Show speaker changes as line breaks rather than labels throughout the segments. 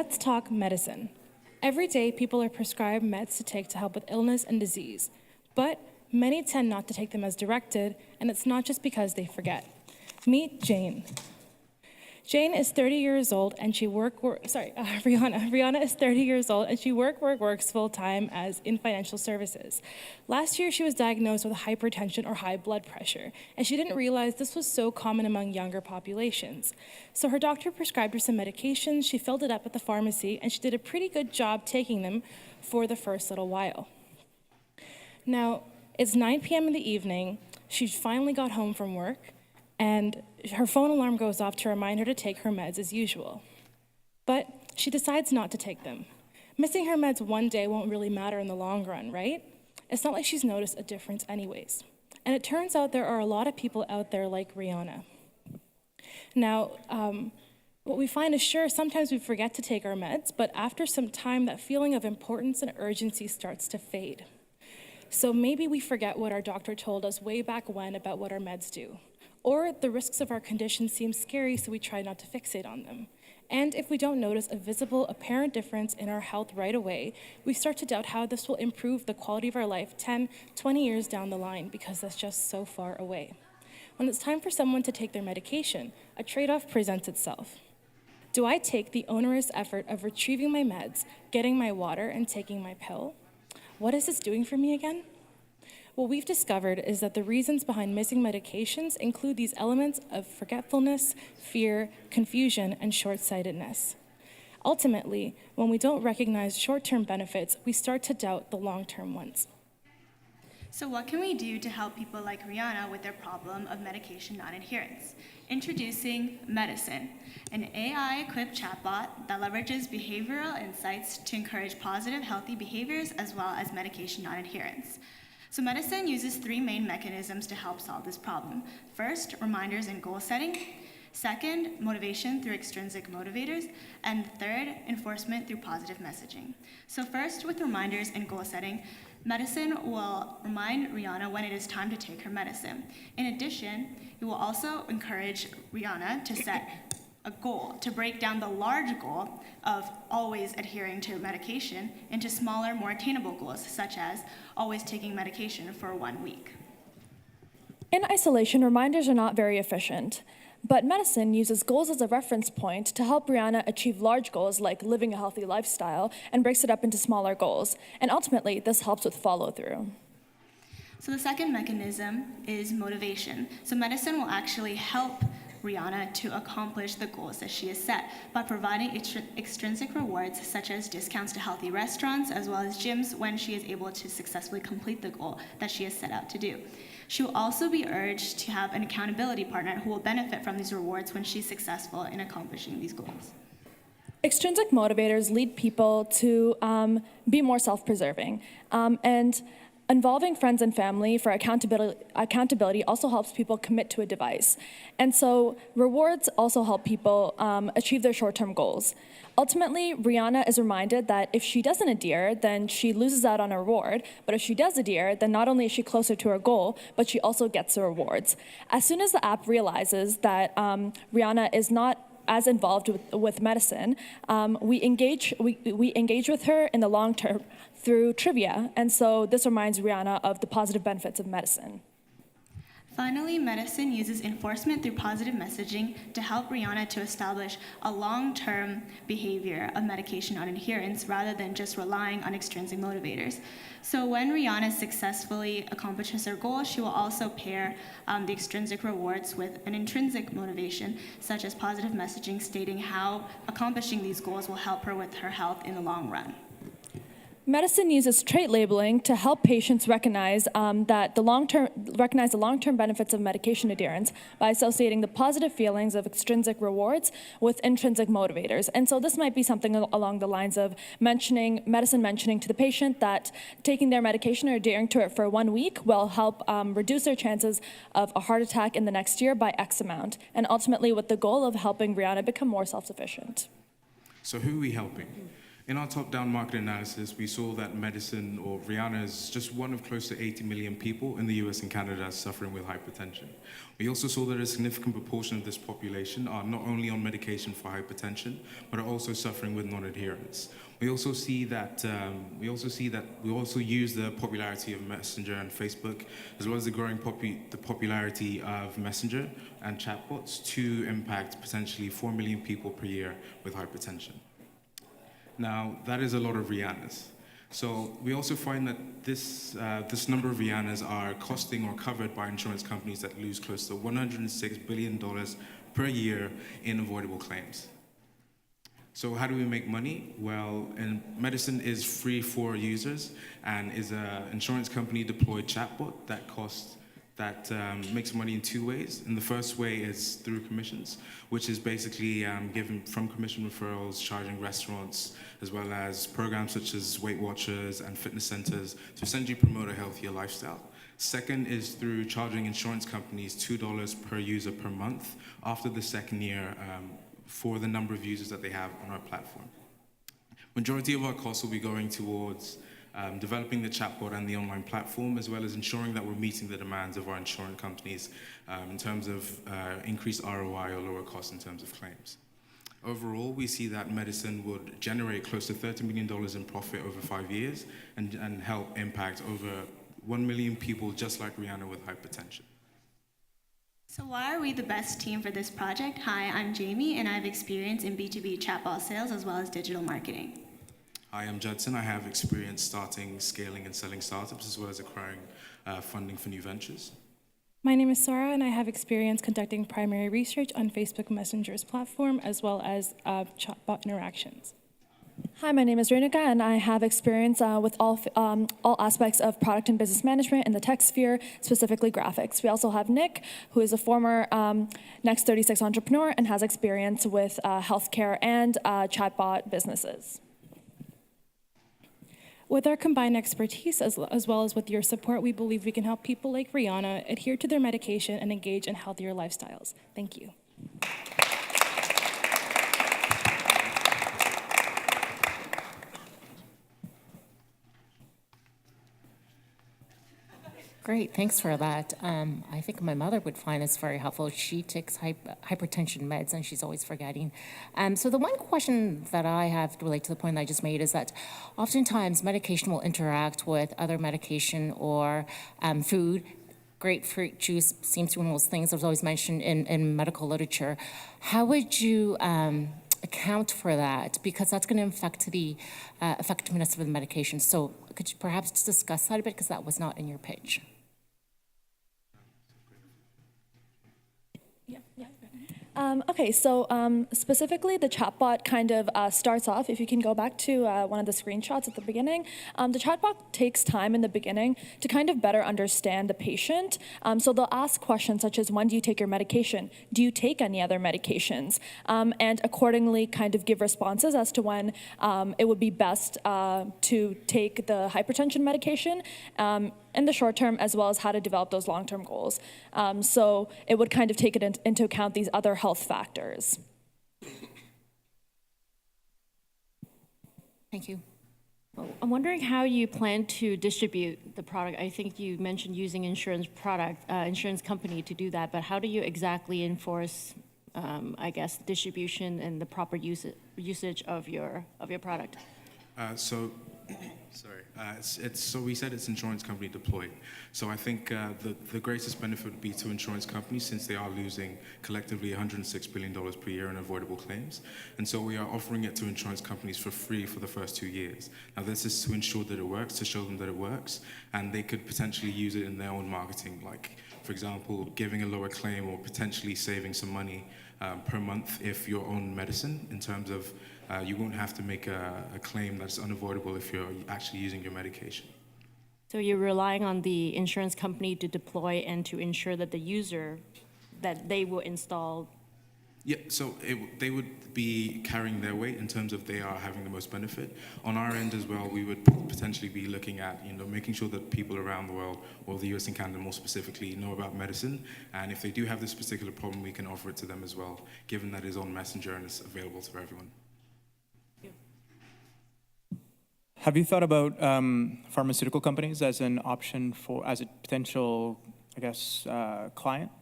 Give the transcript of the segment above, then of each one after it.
let's talk medicine. Every day, people are prescribed meds to take to help with illness and disease, but many tend not to take them as directed, and it's not just because they forget. Meet Jane. Jane is 30 years old and she Rihanna. Rihanna is 30 years old and she works full-time as in financial services. Last year, she was diagnosed with hypertension or high blood pressure, and she didn't realize this was so common among younger populations. So her doctor prescribed her some medications, she filled it up at the pharmacy, and she did a pretty good job taking them for the first little while. Now, it's 9 p.m. in the evening, she finally got home from work, and her phone alarm goes off to remind her to take her meds as usual. But she decides not to take them. Missing her meds one day won't really matter in the long run, right? It's not like she's noticed a difference anyways. And it turns out there are a lot of people out there like Rihanna. Now, what we find is sure, sometimes we forget to take our meds, but after some time, that feeling of importance and urgency starts to fade. So maybe we forget what our doctor told us way back when about what our meds do. Or the risks of our condition seem scary, so we try not to fixate on them. And if we don't notice a visible, apparent difference in our health right away, we start to doubt how this will improve the quality of our life 10, 20 years down the line, because that's just so far away. When it's time for someone to take their medication, a trade-off presents itself. Do I take the onerous effort of retrieving my meds, getting my water, and taking my pill? What is this doing for me again? What we've discovered is that the reasons behind missing medications include these elements of forgetfulness, fear, confusion, and short-sightedness. Ultimately, when we don't recognize short-term benefits, we start to doubt the long-term ones.
So what can we do to help people like Rihanna with their problem of medication non-adherence? Introducing Medison, an AI-equipped chatbot that leverages behavioral insights to encourage positive, healthy behaviors as well as medication non-adherence. So Medison uses three main mechanisms to help solve this problem. First, reminders and goal setting. Second, motivation through extrinsic motivators. And third, enforcement through positive messaging. So first, with reminders and goal setting, Medison will remind Rihanna when it is time to take her medicine. In addition, it will also encourage Rihanna to set a goal, to break down the large goal of always adhering to medication into smaller, more attainable goals, such as always taking medication for 1 week.
In isolation, reminders are not very efficient, but Medison uses goals as a reference point to help Rihanna achieve large goals like living a healthy lifestyle and breaks it up into smaller goals. And ultimately, this helps with follow-through.
So the second mechanism is motivation. So Medison will actually help Rihanna to accomplish the goals that she has set by providing extrinsic rewards such as discounts to healthy restaurants as well as gyms when she is able to successfully complete the goal that she has set out to do. She will also be urged to have an accountability partner who will benefit from these rewards when she's successful in accomplishing these goals.
Extrinsic motivators lead people to be more self-preserving, and involving friends and family for accountability also helps people commit to a device. And so rewards also help people achieve their short-term goals. Ultimately, Rihanna is reminded that if she doesn't adhere, then she loses out on a reward. But if she does adhere, then not only is she closer to her goal, but she also gets the rewards. As soon as the app realizes that Rihanna is not as involved with Medison, we engage with her in the long term through trivia, and so this reminds Rihanna of the positive benefits of Medison.
Finally, Medison uses enforcement through positive messaging to help Rihanna to establish a long-term behavior of medication non-adherence rather than just relying on extrinsic motivators. So when Rihanna successfully accomplishes her goal, she will also pair the extrinsic rewards with an intrinsic motivation, such as positive messaging stating how accomplishing these goals will help her with her health in the long run.
Medison uses trait labeling to help patients recognize the long-term benefits of medication adherence by associating the positive feelings of extrinsic rewards with intrinsic motivators. And so this might be something along the lines of Medison mentioning to the patient that taking their medication or adhering to it for 1 week will help reduce their chances of a heart attack in the next year by X amount, and ultimately with the goal of helping Rihanna become more self-sufficient.
So who are we helping? In our top-down market analysis, we saw that Medison, or Rihanna, is just one of close to 80 million people in the US and Canada suffering with hypertension. We also saw that a significant proportion of this population are not only on medication for hypertension, but are also suffering with non-adherence. We also use the popularity of Messenger and Facebook, as well as the growing popularity of Messenger and chatbots to impact potentially 4 million people per year with hypertension. Now, that is a lot of Rihannas. So we also find that this number of Rihannas are costing or covered by insurance companies that lose close to $106 billion per year in avoidable claims. So how do we make money? Well, Medison is free for users and is an insurance company deployed chatbot that makes money in two ways. And the first way is through commissions, which is basically given from commission referrals, charging restaurants, as well as programs such as Weight Watchers and fitness centers to essentially promote a healthier lifestyle. Second is through charging insurance companies $2 per user per month after the second year for the number of users that they have on our platform. Majority of our costs will be going towards developing the chatbot and the online platform, as well as ensuring that we're meeting the demands of our insurance companies in terms of increased ROI or lower costs in terms of claims. Overall, we see that Medison would generate close to $30 million in profit over 5 years and help impact over 1 million people just like Rihanna with hypertension.
So why are we the best team for this project? Hi, I'm Jamie, and I have experience in B2B chatbot sales as well as digital marketing.
Hi, I'm Judson. I have experience starting, scaling, and selling startups, as well as acquiring funding for new ventures.
My name is Sarah, and I have experience conducting primary research on Facebook Messenger's platform, as well as chatbot interactions.
Hi, my name is Renuka, and I have experience with all aspects of product and business management in the tech sphere, specifically graphics. We also have Nick, who is a former Next 36 entrepreneur and has experience with healthcare and chatbot businesses.
With our combined expertise, as well as with your support, we believe we can help people like Rihanna adhere to their medication and engage in healthier lifestyles. Thank you.
Great, thanks for that. I think my mother would find this very helpful. She takes hypertension meds and she's always forgetting. So the one question that I have to relate to the point that I just made is that oftentimes medication will interact with other medication or food. Grapefruit juice seems to be one of those things that was always mentioned in medical literature. How would you account for that? Because that's going to affect the effectiveness of the medication. So could you perhaps discuss that a bit, because that was not in your pitch?
Okay, so specifically the chatbot kind of starts off, if you can go back to one of the screenshots at the beginning, the chatbot takes time in the beginning to kind of better understand the patient. So they'll ask questions such as, when do you take your medication? Do you take any other medications? And accordingly kind of give responses as to when it would be best to take the hypertension medication in the short term, as well as how to develop those long-term goals. So it would kind of take it into account these other health factors.
Thank you.
Well, I'm wondering how you plan to distribute the product. I think you mentioned using insurance company to do that, but how do you exactly enforce, I guess, distribution and the proper usage of your product?
So we said it's insurance company deployed. So I think the greatest benefit would be to insurance companies, since they are losing collectively $106 billion per year in avoidable claims. And so we are offering it to insurance companies for free for the first 2 years. Now this is to ensure that it works, to show them that it works, and they could potentially use it in their own marketing, like, for example, giving a lower claim or potentially saving some money per month if you're on Medison, in terms of you won't have to make a claim that's unavoidable if you're actually using your medication.
So you're relying on the insurance company to deploy and to ensure that the user, that they will install.
Yeah, so they would be carrying their weight in terms of they are having the most benefit. On our end as well, we would potentially be looking at, making sure that people around the world, or the US and Canada more specifically, know about Medison. And if they do have this particular problem, we can offer it to them as well, given that it's on Messenger and it's available to everyone.
Have you thought about pharmaceutical companies as an option as a potential, I guess, client?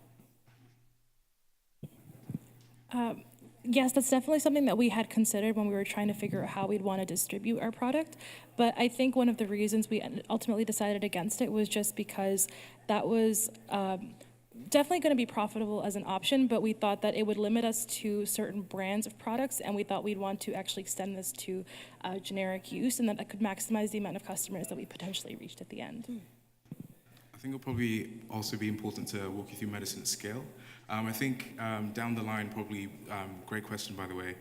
Yes, that's definitely something that we had considered when we were trying to figure out how we'd want to distribute our product. But I think one of the reasons we ultimately decided against it was just because that was definitely going to be profitable as an option, but we thought that it would limit us to certain brands of products, and we thought we'd want to actually extend this to generic use, and that could maximize the amount of customers that we potentially reached at the end.
I think it'll probably also be important to walk you through Medison at scale. I think down the line, probably, great question by the way,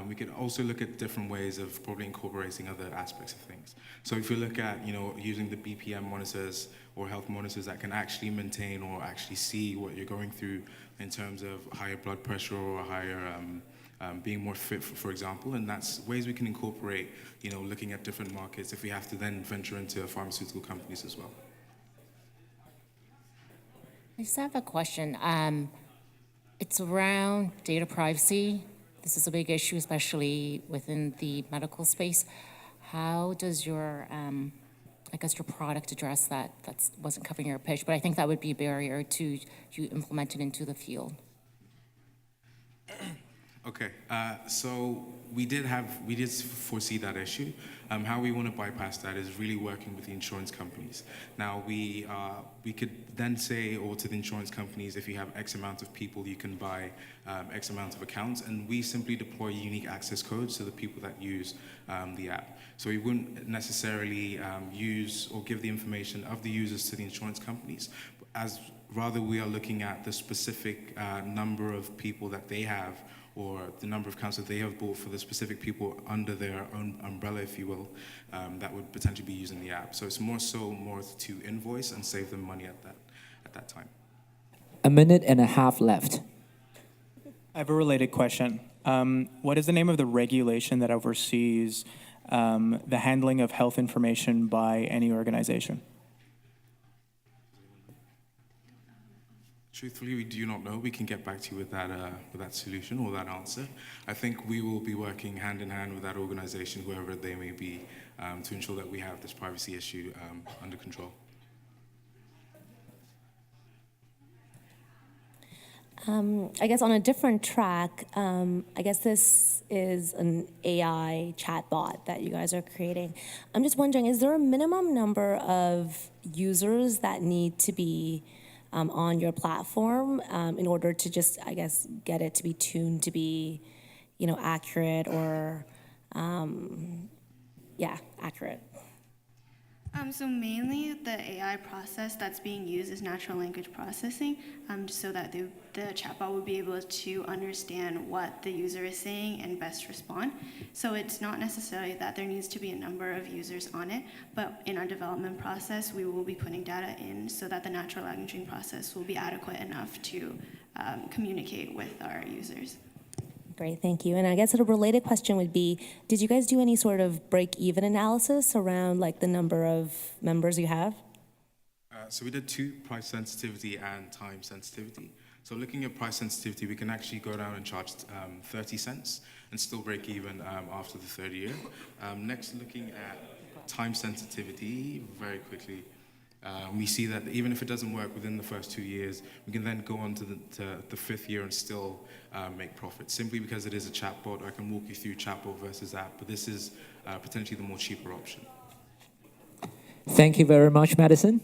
we could also look at different ways of probably incorporating other aspects of things. So if you look at, using the BPM monitors or health monitors that can actually maintain or actually see what you're going through in terms of higher blood pressure or higher being more fit, for example, and that's ways we can incorporate, looking at different markets if we have to then venture into pharmaceutical companies as well.
I just have a question. It's around data privacy. This is a big issue, especially within the medical space. How does your, your product address that? That wasn't covering your pitch, but I think that would be a barrier to you implement it into the field.
Okay, so we did foresee that issue. How we want to bypass that is really working with the insurance companies. Now, we could then say, or to the insurance companies, if you have X amount of people, you can buy X amount of accounts, and we simply deploy unique access codes to the people that use the app. So we wouldn't necessarily use or give the information of the users to the insurance companies, as rather we are looking at the specific number of people that they have, or the number of accounts that they have bought for the specific people under their own umbrella, if you will, that would potentially be using the app. So it's more to invoice and save them money at that time.
1.5 minutes left.
I have a related question. What is the name of the regulation that oversees the handling of health information by any organization?
Truthfully, we do not know. We can get back to you with that solution or that answer. I think we will be working hand in hand with that organization, whoever they may be, to ensure that we have this privacy issue under control.
I guess on a different track, I guess this is an AI chatbot that you guys are creating. I'm just wondering, is there a minimum number of users that need to be on your platform in order to just, I guess, get it to be tuned to be, accurate or, accurate?
So mainly the AI process that's being used is natural language processing, so that the chatbot will be able to understand what the user is saying and best respond. So it's not necessarily that there needs to be a number of users on it, but in our development process, we will be putting data in so that the natural languaging process will be adequate enough to communicate with our users.
Great, thank you. And I guess a related question would be, did you guys do any sort of break-even analysis around the number of members you have?
So we did 2, price sensitivity and time sensitivity. So looking at price sensitivity, we can actually go down and charge 30 cents and still break even after the third year. Next, looking at time sensitivity, very quickly, we see that even if it doesn't work within the first 2 years, we can then go on to the 5th year and still make profit. Simply because it is a chatbot, I can walk you through chatbot versus app, but this is potentially the more cheaper option.
Thank you very much, Medison.